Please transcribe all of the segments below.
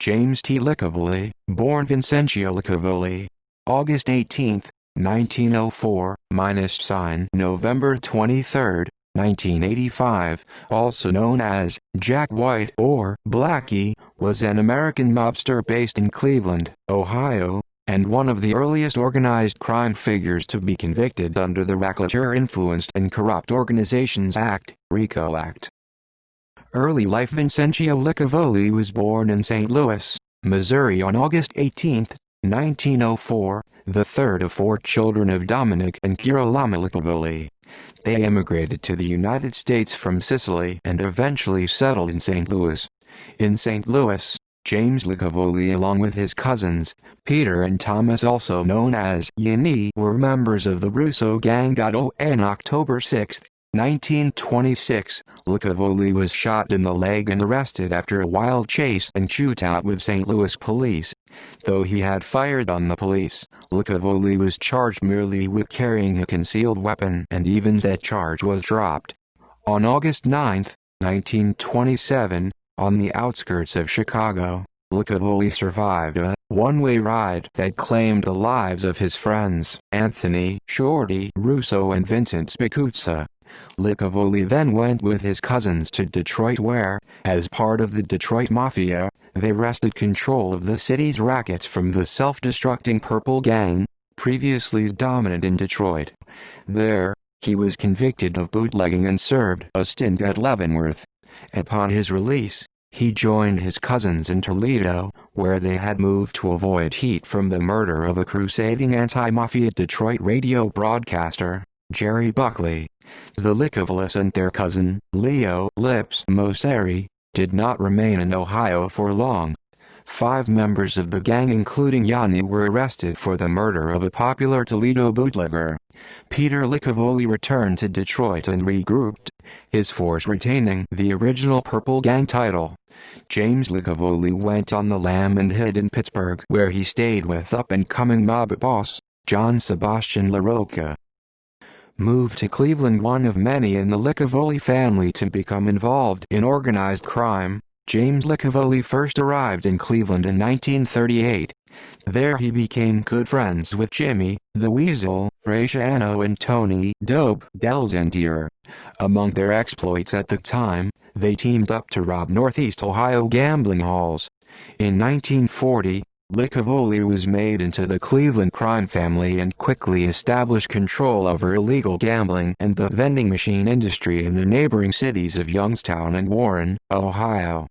James T. Licavoli, born Vincencio Licavoli, August 18, 1904, November 23, 1985, also known as Jack White or Blackie, was an American mobster based in Cleveland, Ohio, and one of the earliest organized crime figures to be convicted under the Racketeer-Influenced and Corrupt Organizations Act, RICO Act. Early life. Vincencio Licavoli was born in St. Louis, Missouri on August 18, 1904, the third of four children of Dominic and Girolamo Licavoli. They emigrated to the United States from Sicily and eventually settled in St. Louis. In St. Louis, James Licavoli along with his cousins, Peter and Thomas also known as Yini, were members of the Russo Gang. On October 6, 1926, Licavoli was shot in the leg and arrested after a wild chase and shootout with St. Louis police. Though he had fired on the police, Licavoli was charged merely with carrying a concealed weapon, and even that charge was dropped. On August 9, 1927, on the outskirts of Chicago, Licavoli survived a one-way ride that claimed the lives of his friends, Anthony Shorty Russo and Vincent Spicuzza. Licavoli then went with his cousins to Detroit where, as part of the Detroit Mafia, they wrested control of the city's rackets from the self-destructing Purple Gang, previously dominant in Detroit. There, he was convicted of bootlegging and served a stint at Leavenworth. Upon his release, he joined his cousins in Toledo, where they had moved to avoid heat from the murder of a crusading anti-mafia Detroit radio broadcaster, Jerry Buckley. The Licavolis and their cousin, Leo Lips Moseri, did not remain in Ohio for long. 5 members of the gang including Yanni were arrested for the murder of a popular Toledo bootlegger. Peter Licavoli returned to Detroit and regrouped, his force retaining the original Purple Gang title. James Licavoli went on the lam and hid in Pittsburgh where he stayed with up-and-coming mob boss, John Sebastian LaRocca. Moved to Cleveland, one of many in the Licavoli family to become involved in organized crime, James Licavoli first arrived in Cleveland in 1938. There he became good friends with Jimmy, the Weasel, Graciano and Tony Dope Delzentier. Among their exploits at the time, they teamed up to rob Northeast Ohio gambling halls. In 1940, Licavoli was made into the Cleveland crime family and quickly established control over illegal gambling and the vending machine industry in the neighboring cities of Youngstown and Warren, Ohio.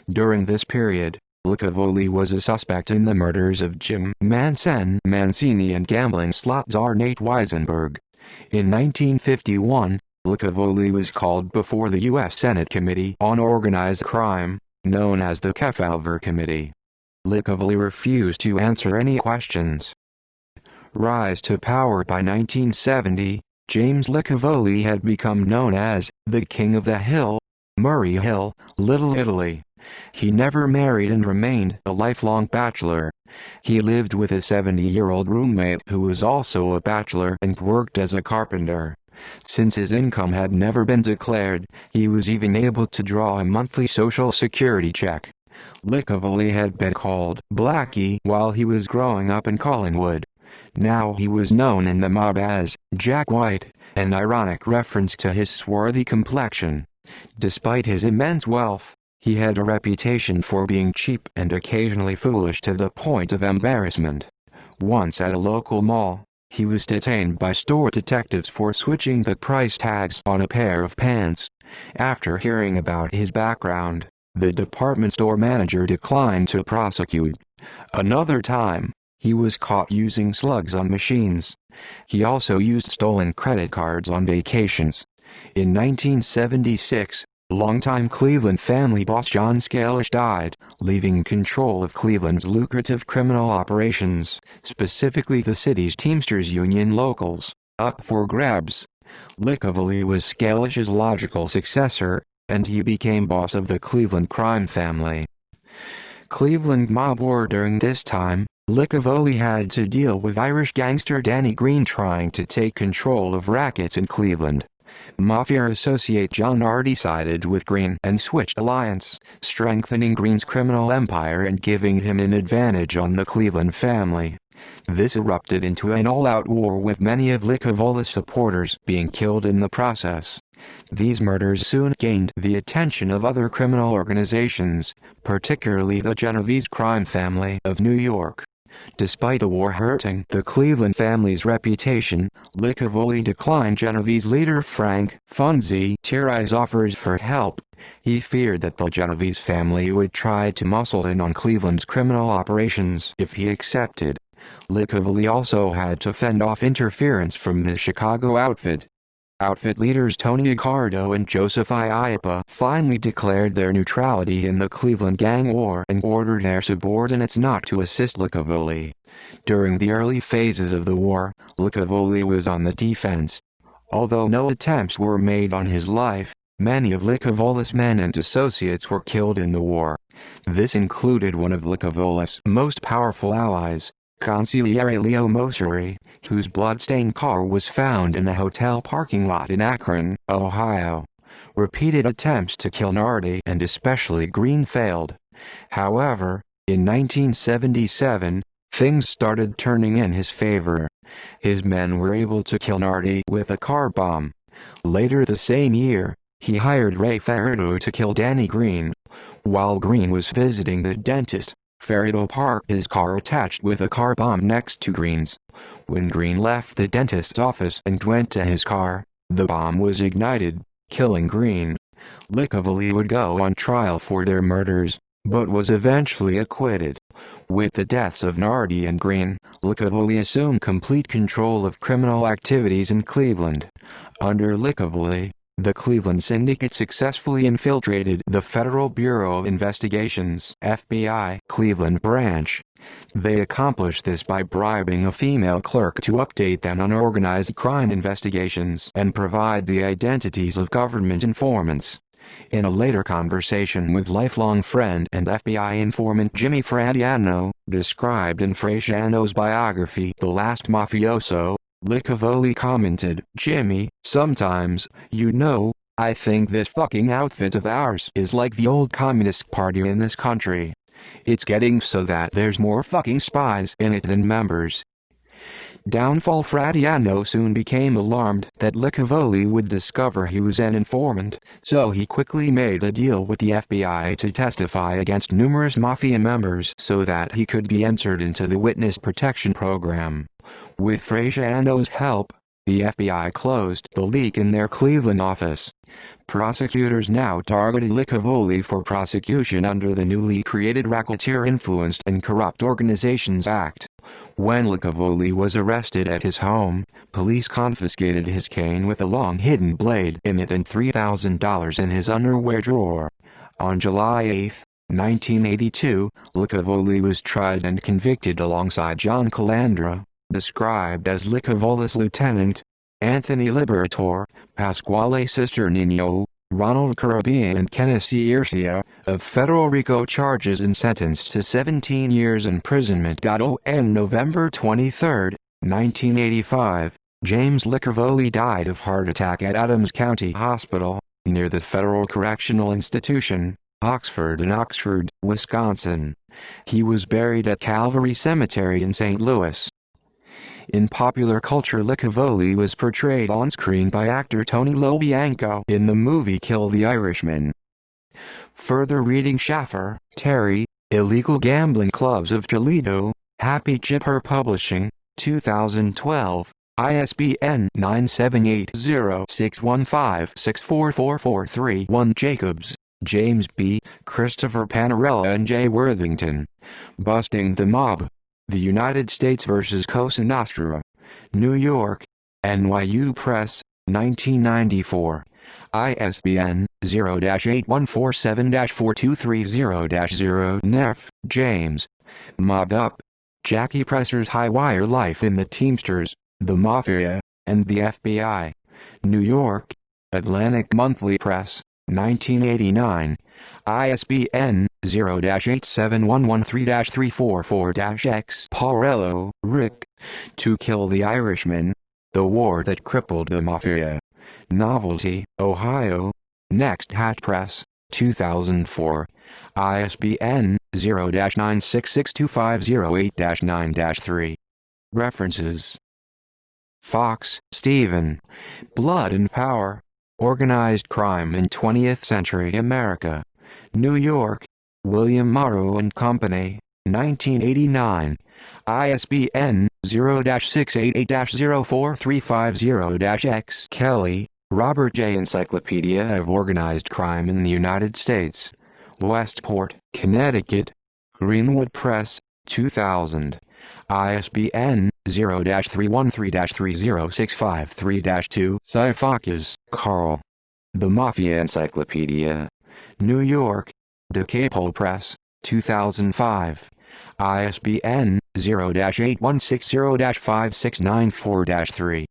During this period, Licavoli was a suspect in the murders of Jim Mancini and gambling slot czar Nate Weisenberg. In 1951, Licavoli was called before the U.S. Senate Committee on Organized Crime, known as the Kefauver Committee. Licavoli refused to answer any questions. Rise to power. By 1970, James Licavoli had become known as the King of the Hill, Murray Hill, Little Italy. He never married and remained a lifelong bachelor. He lived with a 70-year-old roommate who was also a bachelor and worked as a carpenter. Since his income had never been declared, he was even able to draw a monthly Social Security check. Licavoli had been called Blackie while he was growing up in Collinwood. Now he was known in the mob as Jack White, an ironic reference to his swarthy complexion. Despite his immense wealth, he had a reputation for being cheap and occasionally foolish to the point of embarrassment. Once at a local mall, he was detained by store detectives for switching the price tags on a pair of pants. After hearing about his background, the department store manager declined to prosecute. Another time, he was caught using slugs on machines. He also used stolen credit cards on vacations. In 1976, longtime Cleveland family boss John Scalish died, leaving control of Cleveland's lucrative criminal operations, specifically the city's Teamsters Union locals, up for grabs. Licavoli was Scalish's logical successor, and he became boss of the Cleveland crime family. Cleveland mob war. During this time, Licavoli had to deal with Irish gangster Danny Green trying to take control of rackets in Cleveland. Mafia associate John Nardi sided with Green and switched alliance, strengthening Green's criminal empire and giving him an advantage on the Cleveland family. This erupted into an all-out war with many of Licavoli's supporters being killed in the process. These murders soon gained the attention of other criminal organizations, particularly the Genovese crime family of New York. Despite the war hurting the Cleveland family's reputation, Licavoli declined Genovese leader Frank Funzi Tiri's offers for help. He feared that the Genovese family would try to muscle in on Cleveland's criminal operations if he accepted. Licavoli also had to fend off interference from the Chicago outfit. Outfit leaders Tony Accardo and Joseph Iappa finally declared their neutrality in the Cleveland gang war and ordered their subordinates not to assist Licavoli. During the early phases of the war, Licavoli was on the defense. Although no attempts were made on his life, many of Licavoli's men and associates were killed in the war. This included one of Licavoli's most powerful allies, Consigliere Leo Moseri, whose blood-stained car was found in a hotel parking lot in Akron, Ohio. Repeated attempts to kill Nardi and especially Green failed. However, in 1977, things started turning in his favor. His men were able to kill Nardi with a car bomb. Later the same year, he hired Ray Ferrito to kill Danny Green. While Green was visiting the dentist, Ferrito parked his car attached with a car bomb next to Green's. When Green left the dentist's office and went to his car, the bomb was ignited, killing Green. Licavoli would go on trial for their murders, but was eventually acquitted. With the deaths of Nardi and Green, Licavoli assumed complete control of criminal activities in Cleveland. Under Licavoli, the Cleveland Syndicate successfully infiltrated the Federal Bureau of Investigation's FBI Cleveland branch. They accomplished this by bribing a female clerk to update them on organized crime investigations and provide the identities of government informants. In a later conversation with lifelong friend and FBI informant Jimmy Fradiano, described in Fradiano's biography The Last Mafioso, Licavoli commented, "Jimmy, sometimes, I think this fucking outfit of ours is like the old Communist Party in this country. It's getting so that there's more fucking spies in it than members." Downfall. Fradiano soon became alarmed that Licavoli would discover he was an informant, so he quickly made a deal with the FBI to testify against numerous Mafia members so that he could be entered into the witness protection program. With Fradiano's help, the FBI closed the leak in their Cleveland office. Prosecutors now targeted Licavoli for prosecution under the newly created Racketeer-Influenced and Corrupt Organizations Act. When Licavoli was arrested at his home, police confiscated his cane with a long hidden blade in it and $3,000 in his underwear drawer. On July 8, 1982, Licavoli was tried and convicted alongside John Calandra, described as Licavoli's lieutenant, Anthony Liberatore, Pasquale Cisternino, Ronald Carabin and Kenneth Ciercia, of federal RICO charges and sentenced to 17 years imprisonment. On November 23, 1985, James Licavoli died of heart attack at Adams County Hospital, near the Federal Correctional Institution, Oxford in Oxford, Wisconsin. He was buried at Calvary Cemetery in St. Louis. In popular culture, Licavoli was portrayed on screen by actor Tony Lobianco in the movie Kill the Irishman. Further reading: Schaffer, Terry, Illegal Gambling Clubs of Toledo, Happy Chipper Publishing, 2012, ISBN 978-0-615-64443-1. Jacobs, James B., Christopher Panarella and J. Worthington. Busting the Mob. The United States vs. Cosa Nostra. New York, NYU Press, 1994. ISBN 0-8147-4230-0. Neff, James. Mobbed Up. Jackie Presser's High Wire Life in the Teamsters, the Mafia, and the FBI. New York, Atlantic Monthly Press, 1989. ISBN 0-87113-344-X. Paurello, Rick. To Kill the Irishman. The War That Crippled the Mafia. Novelty, Ohio. Next Hat Press, 2004. ISBN 0-9662508-9-3. References. Fox, Stephen. Blood and Power. Organized Crime in 20th Century America. New York. William Morrow and Company, 1989. ISBN 0-688-04350-X. Kelly, Robert J. Encyclopedia of Organized Crime in the United States. Westport, Connecticut. Greenwood Press, 2000. ISBN 0-313-30653-2. Sifakis, Carl. The Mafia Encyclopedia. New York. Licavoli Press, 2005. ISBN 0-8160-5694-3.